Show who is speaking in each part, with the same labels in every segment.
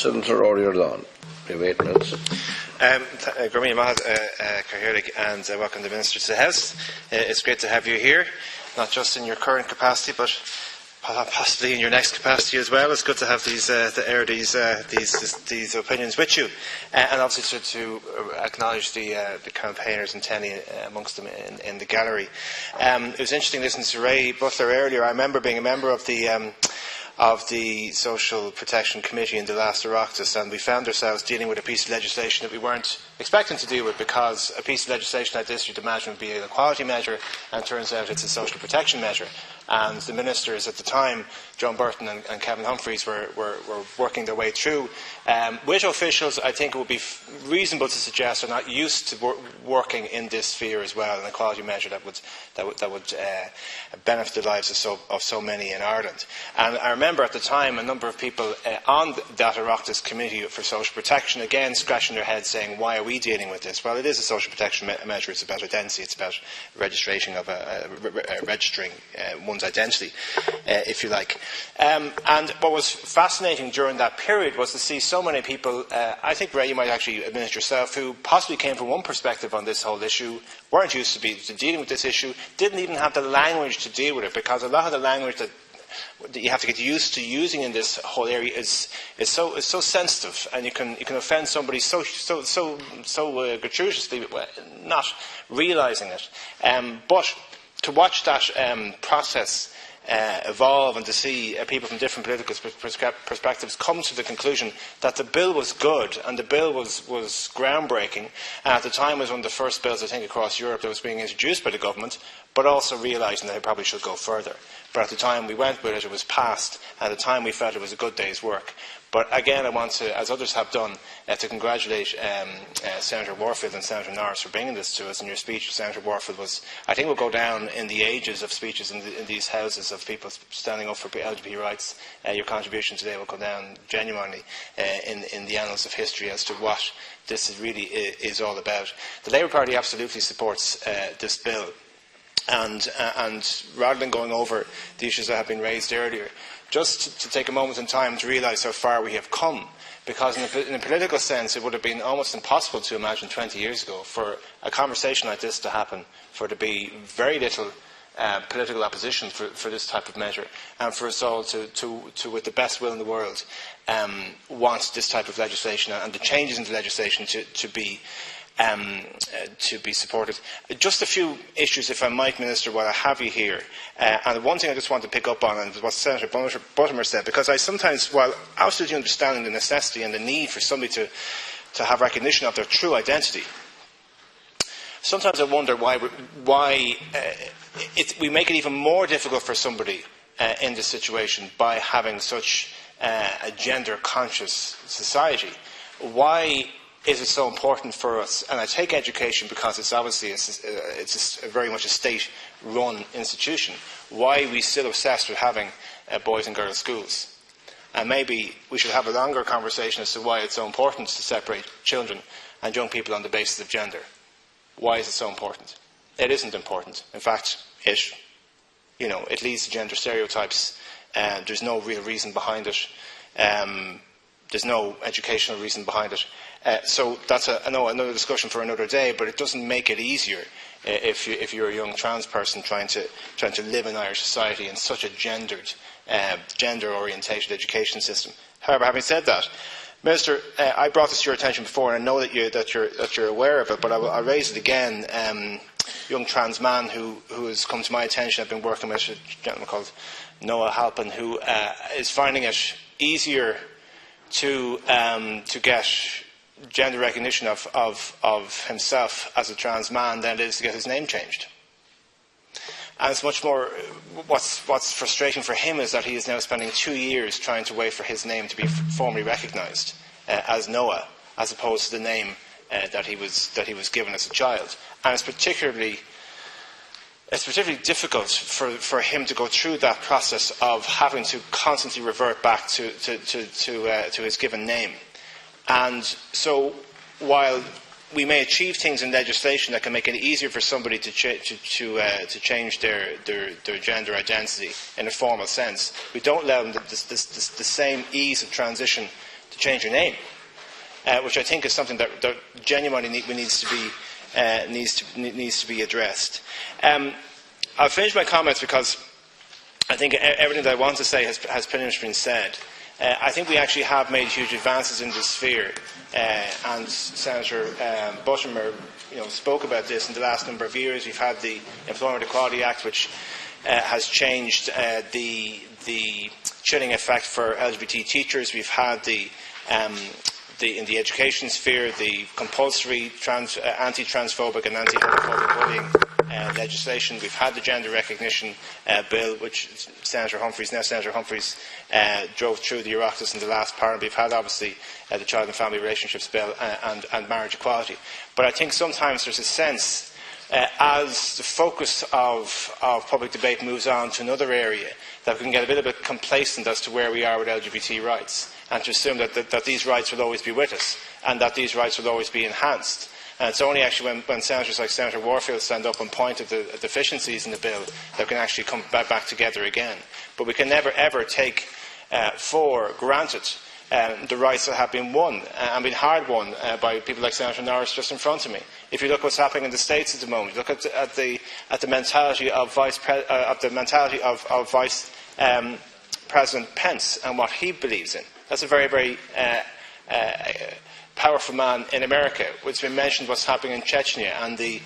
Speaker 1: Senator Ríordáin. You have 8 minutes.
Speaker 2: And welcome the Minister to the House. It's great to have you here, not just in your current capacity, but possibly in your next capacity as well. It's good to have these opinions with you, and obviously to acknowledge the campaigners and Tenny amongst them in the gallery. It was interesting listening to Ray Butler earlier. I remember being a member of the Social Protection Committee in the last Oireachtas, and we found ourselves dealing with a piece of legislation that we weren't expecting to deal with, because a piece of legislation like this you'd imagine would be an equality measure, and it turns out it's a social protection measure. And the ministers at the time, John Burton and Kevin Humphreys, were working their way through. With officials, I think it would be reasonable to suggest, are not used to working in this sphere as well, an equality measure that would benefit the lives of so many in Ireland. And I remember at the time a number of people on that Oireachtas Committee for Social Protection, again scratching their heads saying, why are we dealing with this? Well, it is a social protection measure. It's about identity. It's about registering one's identity, if you like. And what was fascinating during that period was to see so many people, I think, Ray, you might actually admit it yourself, who possibly came from one perspective on this whole issue, weren't used to dealing with this issue, didn't even have the language to deal with it, because a lot of the language that you have to get used to using in this whole area is so sensitive, and you can offend somebody so gratuitously, not realising it. But to watch that process evolve, and to see people from different political perspectives come to the conclusion that the bill was good and the bill was groundbreaking, and at the time was one of the first bills, I think, across Europe that was being introduced by the government, but also realising that it probably should go further. But at the time we went with it, it was passed, and at the time we felt it was a good day's work. But again, I want to, as others have done, to congratulate Senator Warfield and Senator Norris for bringing this to us. In your speech, Senator Warfield was, I think, will go down in the ages of speeches in these houses of people standing up for LGBT rights. Your contribution today will go down genuinely in the annals of history as to what this really is all about. The Labour Party absolutely supports this bill. And rather than going over the issues that have been raised earlier, just to take a moment in time to realise how far we have come, because in a political sense it would have been almost impossible to imagine 20 years ago for a conversation like this to happen, for there to be very little political opposition for this type of measure, and for us all to with the best will in the world, want this type of legislation and the changes in the legislation to be supported. Just a few issues, if I might, Minister, while I have you here. And one thing I just want to pick up on, and what Senator Buttimer said, because I sometimes, while absolutely understanding the necessity and the need for somebody to have recognition of their true identity, sometimes I wonder why we make it even more difficult for somebody in this situation by having such a gender-conscious society. Why is it so important for us? And I take education because it's obviously it's very much a state-run institution. Why are we still obsessed with having boys and girls schools? And maybe we should have a longer conversation as to why it's so important to separate children and young people on the basis of gender. Why is it so important? It isn't important. In fact, it leads to gender stereotypes. There's no real reason behind it. There's no educational reason behind it. So that's another discussion for another day, but it doesn't make it easier if you're a young trans person trying to live in Irish society in such a gender-orientated education system. However, having said that, Minister, I brought this to your attention before, and I know that you're aware of it, but I'll raise it again. Young trans man who has come to my attention. I've been working with a gentleman called Noah Halpin, who is finding it easier to get gender recognition of himself as a trans man than it is to get his name changed. And it's much more, what's frustrating for him is that he is now spending 2 years trying to wait for his name to be formally recognised as Noah, as opposed to the name that he was given as a child. And it's particularly difficult for him to go through that process of having to constantly revert back to his given name. And so, while we may achieve things in legislation that can make it easier for somebody to change their gender identity in a formal sense, we don't allow them the same ease of transition to change your name, which I think is something that genuinely needs to be addressed. I'll finish my comments because I think everything that I want to say has pretty much been said. I think we actually have made huge advances in this sphere, and Senator Buttimer spoke about this in the last number of years. We've had the Employment Equality Act, which has changed the chilling effect for LGBT teachers. We've had in the education sphere, the compulsory anti-transphobic and anti-homophobic bullying legislation. We've had the gender recognition bill, which Senator Humphreys drove through the Oireachtas in the last Parliament. We've had, obviously, the Child and Family Relationships bill and marriage equality. But I think sometimes there's a sense, as the focus of public debate moves on to another area, that we can get a little bit complacent as to where we are with LGBT rights, and to assume that these rights will always be with us, and that these rights will always be enhanced. And it's only actually when senators like Senator Warfield stand up and point at the deficiencies in the bill that we can actually come back together again. But we can never ever take for granted the rights that have been won and been hard won by people like Senator Norris just in front of me. If you look at what's happening in the States at the moment, look at the mentality of Vice President Pence and what he believes in. That's a very, very powerful man in America. It's been mentioned what's happening in Chechnya and the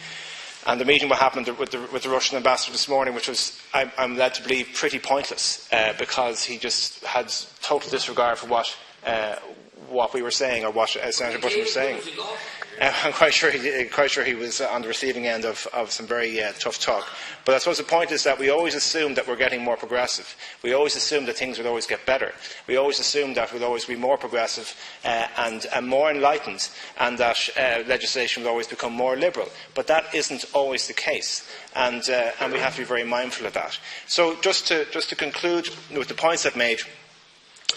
Speaker 2: meeting what happened with the Russian ambassador this morning, which was, I'm led to believe, pretty pointless because he just had total disregard for what we were saying or what Senator Buttimer was saying. I'm quite sure he was on the receiving end of some very tough talk. But I suppose the point is that we always assume that we're getting more progressive. We always assume that things will always get better. We always assume that we'll always be more progressive and more enlightened, and that legislation will always become more liberal. But that isn't always the case, and we have to be very mindful of that. So just to conclude with the points I've made,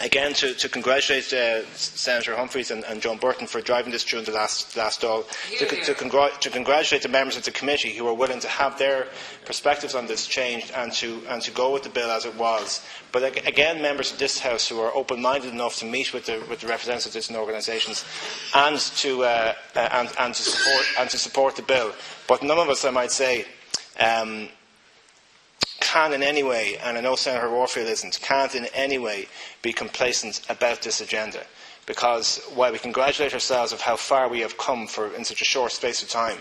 Speaker 2: again, to congratulate Senator Humphreys and John Burton for driving this through in the last Dáil, to congratulate the members of the committee who were willing to have their perspectives on this changed and to go with the bill as it was. But again, members of this House who are open-minded enough to meet with the representatives of different organisations and to support the bill. But none of us, I might say, can in any way, and I know Senator Warfield isn't, can't in any way be complacent about this agenda. Because while we congratulate ourselves of how far we have come in such a short space of time,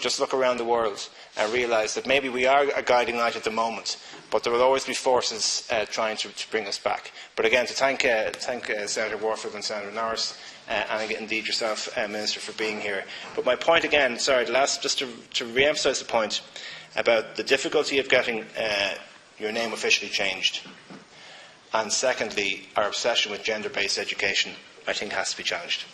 Speaker 2: just look around the world and realise that maybe we are a guiding light at the moment, but there will always be forces trying to bring us back. But again, to thank Senator Warfield and Senator Norris, and indeed yourself, Minister, for being here. But my point again, just to re-emphasise the point about the difficulty of getting your name officially changed, and secondly, our obsession with gender-based education, I think has to be challenged.